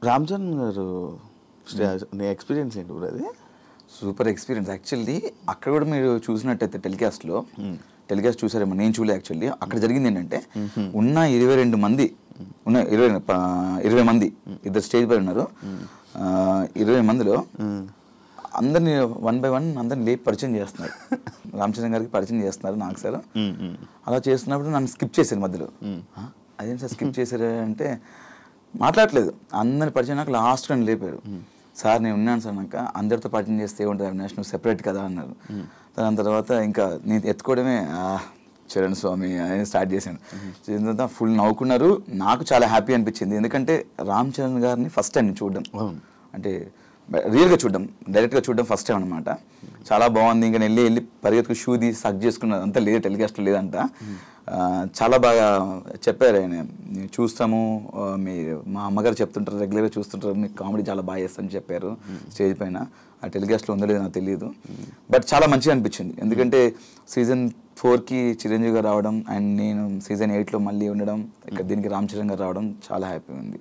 రామ్ చరణ్ గారు నీ ఎక్స్పీరియన్స్ ఏంటి బ్రో అది? Super experience actually. అక్కడ కూడా మీరు చూసినట్టయితే టెలికాస్ట్లో టెలికాస్ట్ చూసారేమో, నేను చూడలే యాక్చువల్లీ. అక్కడ జరిగింది ఏంటంటే ఉన్న 22 మంది ఉన్న 20 మంది ఇద్దరు స్టేజ్ పై ఉన్నారు. 20 మందిలో అందరినీ 1 by 1 అందరిని లేపి పరిచయం చేస్తున్నారు. రామ్ చరణ్ గారికి పరిచయం చేస్తున్నారు, నాకు సార్. అలా చేస్తున్నప్పుడు నన్ను స్కిప్ చేశారు మధ్యలో. అదేంటి సార్ స్కిప్ చేశారు అంటే, మాట్లాడలేదు. అందరిని పరిచయం నాకు లాస్ట్ నన్ను లేపారు. సార్ నేను ఉన్నాను సార్, నాకు అందరితో పరిచయం చేస్తే ఏముంటుంది అవినాష్, నువ్వు సెపరేట్ కదా అన్నారు. దాని తర్వాత ఇంకా నేను ఎత్తుకోవడమే చరణ్ స్వామి అని స్టార్ట్ చేశాను. చేసిన తర్వాత ఫుల్ నవ్వుకున్నారు. నాకు చాలా హ్యాపీ అనిపించింది, ఎందుకంటే రామ్ చరణ్ గారిని ఫస్ట్ టైం చూడడం, అంటే రియల్గా చూడడం, డైరెక్ట్గా చూడడం ఫస్ట్ టైం అనమాట. చాలా బాగుంది. ఇంకా వెళ్ళి పరిగెత్తుకు షూ తీసి సక్ చేసుకున్నది అంతా లేదు, టెలికాస్ట్ లేదంట. చాలా బాగా చెప్పారు ఆయన. చూస్తాము, మా అమ్మగారు చెప్తుంటారు, రెగ్యులర్గా చూస్తుంటారు, మీకు కామెడీ చాలా బాగా చేస్తారని చెప్పారు స్టేజ్ పైన. ఆ టెలికాస్ట్లో ఉందో లేదో నాకు తెలియదు, బట్ చాలా మంచిగా అనిపించింది. ఎందుకంటే సీజన్ 4కి చిరంజీవి గారు రావడం అండ్ నేను సీజన్ 8లో మళ్ళీ ఉండడం, ఇక్కడ దీనికి రామ్ చరణ్ గారు రావడం చాలా హ్యాపీగా ఉంది.